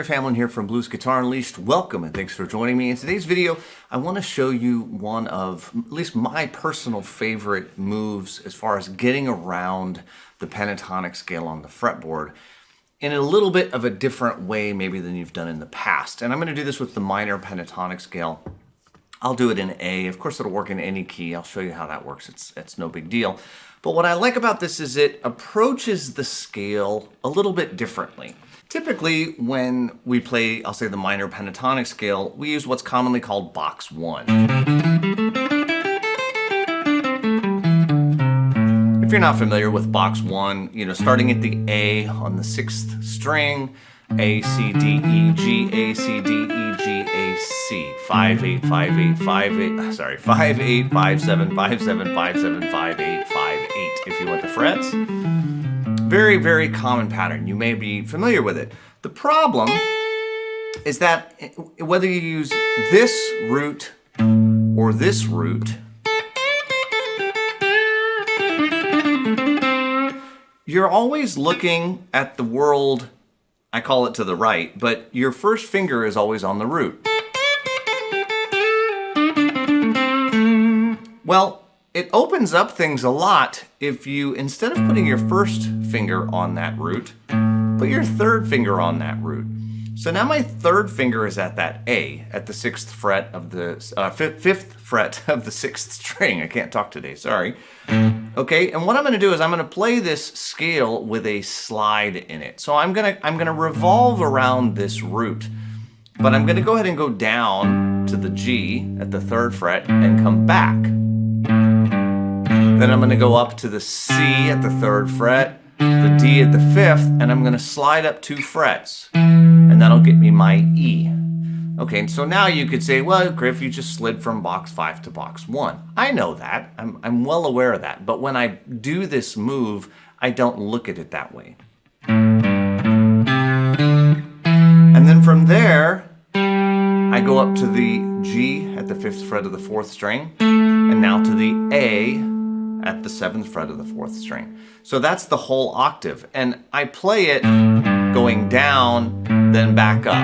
Griff Hamlin here from Blues Guitar Unleashed. Welcome and thanks for joining me. In today's video, I want to show you one of at least my personal favorite moves as far as getting around the pentatonic scale on the fretboard in a little bit of a different way maybe than you've done in the past. And I'm going to do this with the minor pentatonic scale. I'll do it in A. Of course, it'll work in any key. I'll show you how that works. It's no big deal. But what I like about this is it approaches the scale a little bit differently. Typically, when we play, I'll say the minor pentatonic scale, we use what's commonly called box 1. If you're not familiar with box 1, starting at the A on the 6th string, A, C, D, E, G, A, C, D, E, G, A, C. 5, 8, 5, 8, 5, 8, sorry, 5, 8, 5, 7, 5, 7, 5, 7, 5, 8, 5, 8, if you want the frets. Very, very common pattern. You may be familiar with it. The problem is that whether you use this root or this root, you're always looking at the world, I call it to the right, but your first finger is always on the root. Well, it opens up things a lot if you, instead of putting your first finger on that root, put your third finger on that root. So now my third finger is at that A, at the 6th fret of the, 5th fret of the 6th string. I can't talk today, sorry. Okay, and what I'm gonna do is I'm gonna play this scale with a slide in it. So I'm gonna revolve around this root, but I'm gonna go ahead and go down to the G at the 3rd fret and come back. Then I'm going to go up to the C at the 3rd fret, the D at the 5th, and I'm going to slide up 2 frets. And that'll get me my E. Okay, and so now you could say, well, Griff, you just slid from box 5 to box 1. I know that. I'm well aware of that. But when I do this move, I don't look at it that way. And then from there, I go up to the G at the 5th fret of the 4th string, and now to the A at the 7th fret of the 4th string. So that's the whole octave. And I play it going down, then back up.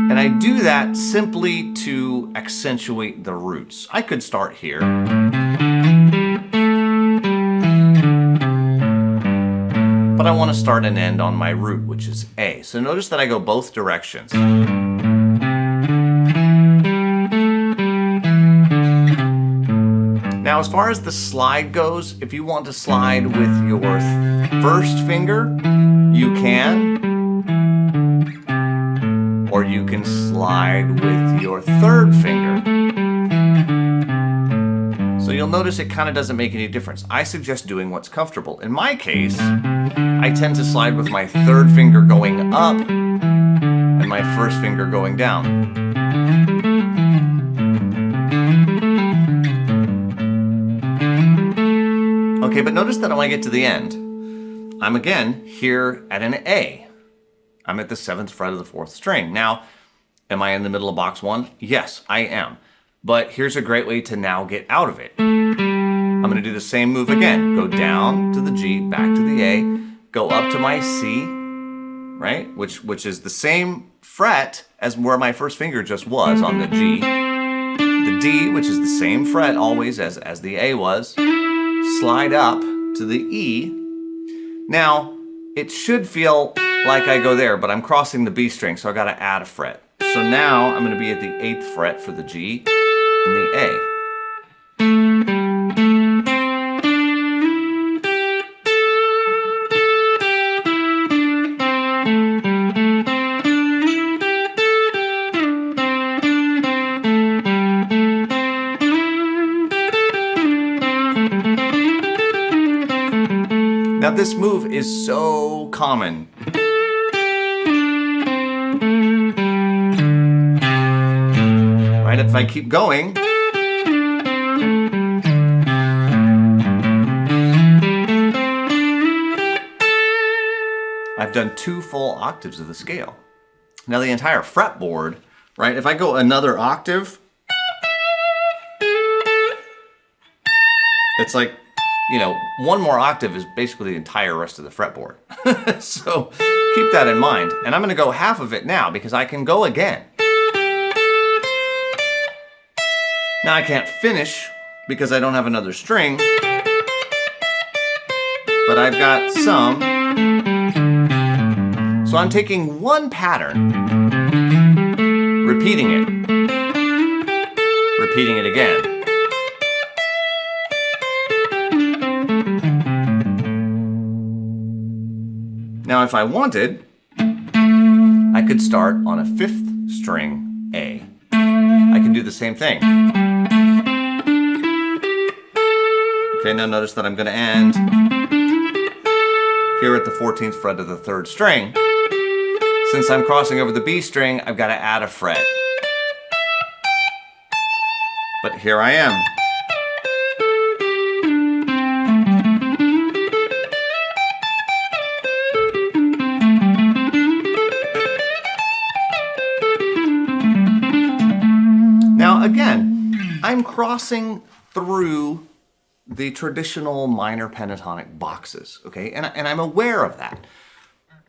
And I do that simply to accentuate the roots. I could start here. But I want to start and end on my root, which is A. So notice that I go both directions. Now, as far as the slide goes, if you want to slide with your first finger, you can. Or you can slide with your third finger. So you'll notice it kind of doesn't make any difference. I suggest doing what's comfortable. In my case, I tend to slide with my third finger going up and my first finger going down. Okay, but notice that when I get to the end, I'm again here at an A. I'm at the 7th fret of the 4th string. Now, am I in the middle of box 1? Yes, I am. But here's a great way to now get out of it. I'm going to do the same move again. Go down to the G, back to the A, go up to my C, right? Which is the same fret as where my first finger just was on the G. The D, which is the same fret always as the A was. Slide up to the E. Now, it should feel like I go there, but I'm crossing the B string, so I gotta add a fret. So now I'm gonna be at the 8th fret for the G and the A. Now this move is so common. Right, if I keep going, I've done 2 full octaves of the scale. Now the entire fretboard, right, if I go another octave, it's like, one more octave is basically the entire rest of the fretboard. So keep that in mind. And I'm going to go half of it now because I can go again. Now I can't finish because I don't have another string, but I've got some. So I'm taking one pattern, repeating it again. Now if I wanted, I could start on a 5th string A. I can do the same thing. Okay, now notice that I'm going to end here at the 14th fret of the 3rd string. Since I'm crossing over the B string, I've got to add a fret. But here I am. Now again, I'm crossing through the traditional minor pentatonic boxes, okay? And I'm aware of that.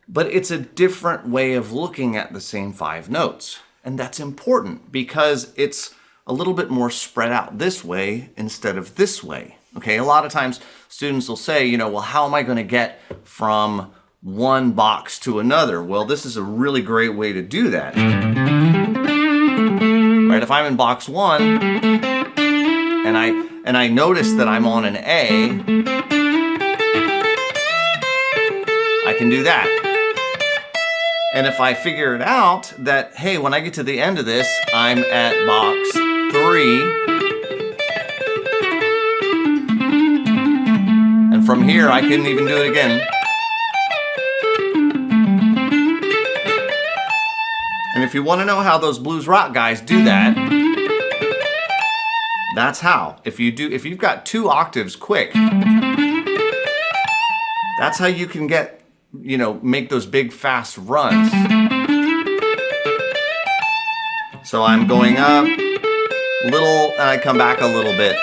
But it's a different way of looking at the same 5 notes. And that's important because it's a little bit more spread out this way instead of this way, okay? A lot of times students will say, you know, well, how am I going to get from one box to another? Well, this is a really great way to do that. Right, if I'm in box 1 and I notice that I'm on an A, I can do that. And if I figure it out that, hey, when I get to the end of this, I'm at box 3, and from here I can even do it again. And if you want to know how those blues rock guys do that, that's how. If you've got 2 octaves quick, that's how you can get, you know, make those big fast runs. So I'm going up little and I come back a little bit.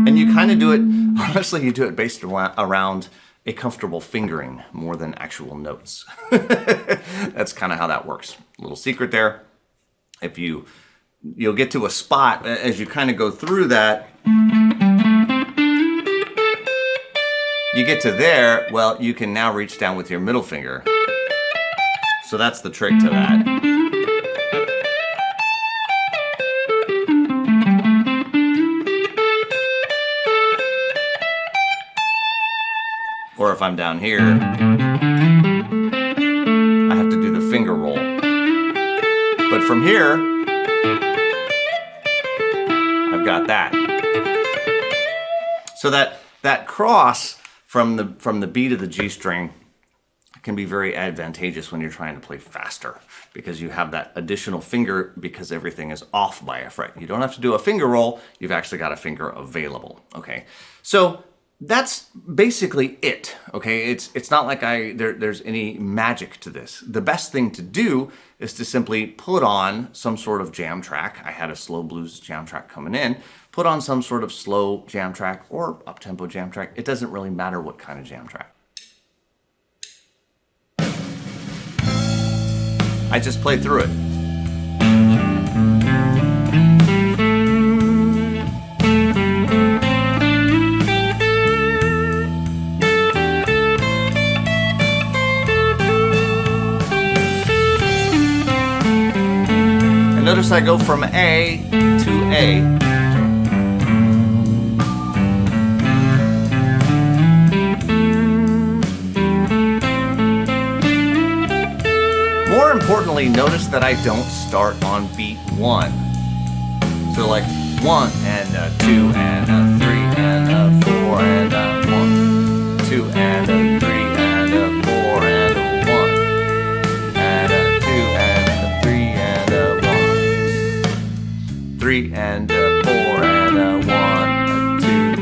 And you kind of do it, honestly, you do it based around a comfortable fingering more than actual notes. That's kind of how that works. A little secret there. If you'll get to a spot as you kind of go through that, you get to there, well, you can now reach down with your middle finger. So that's the trick to that. Or if I'm down here, I have to do the finger roll. But from here, I've got that. So that cross from the B to the G string can be very advantageous when you're trying to play faster because you have that additional finger because everything is off by a fret. You don't have to do a finger roll, you've actually got a finger available, okay? So that's basically it, okay? It's not like there's any magic to this. The best thing to do is to simply put on some sort of jam track. I had a slow blues jam track coming in. Put on some sort of slow jam track or up-tempo jam track. It doesn't really matter what kind of jam track. I just play through it. And notice I go from A to A. More importantly, notice that I don't start on beat 1. So like 1 and a 2 and a 3 and a 4 and a 1, 2 and a 3 and a 4 and a 1, and a 2 and a 3 and a 1, 3 and a 4 and a 1, a 2.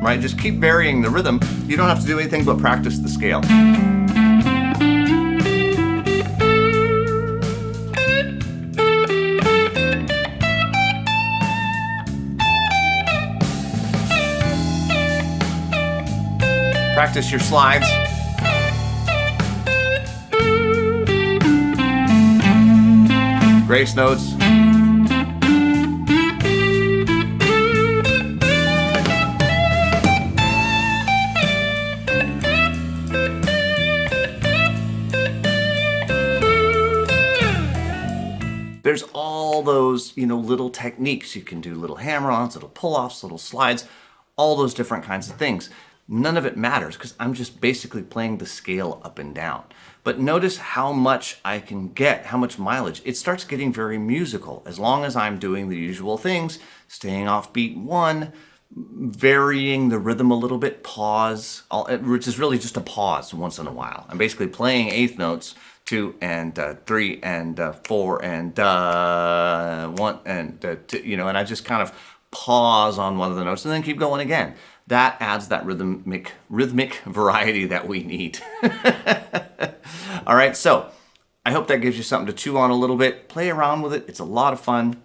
Right, just keep varying the rhythm. You don't have to do anything but practice the scale. practice your slides. Grace notes. There's all those, little techniques you can do, little hammer-ons, little pull-offs, little slides, all those different kinds of things. None of it matters because I'm just basically playing the scale up and down. But notice how much I can get, how much mileage. It starts getting very musical as long as I'm doing the usual things, staying off beat 1, varying the rhythm a little bit, pause, which is really just a pause once in a while. I'm basically playing eighth notes, 2 and 3 and 4 and 1 and 2, and I just kind of pause on one of the notes and then keep going again. That adds that rhythmic variety that we need. All right, so I hope that gives you something to chew on a little bit. Play around with it. It's a lot of fun.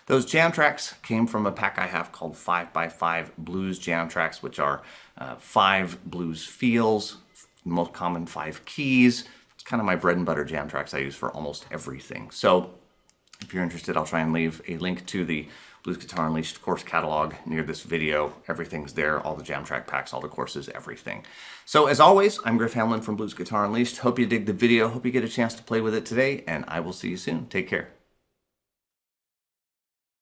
Those jam tracks came from a pack I have called 5x5 blues jam tracks, which are 5 blues feels, most common 5 keys. It's kind of my bread and butter jam tracks I use for almost everything. So if you're interested, I'll try and leave a link to the Blues Guitar Unleashed course catalog near this video. Everything's there, all the jam track packs, all the courses, everything. So as always, I'm Griff Hamlin from Blues Guitar Unleashed. Hope you dig the video, hope you get a chance to play with it today, and I will see you soon. Take care.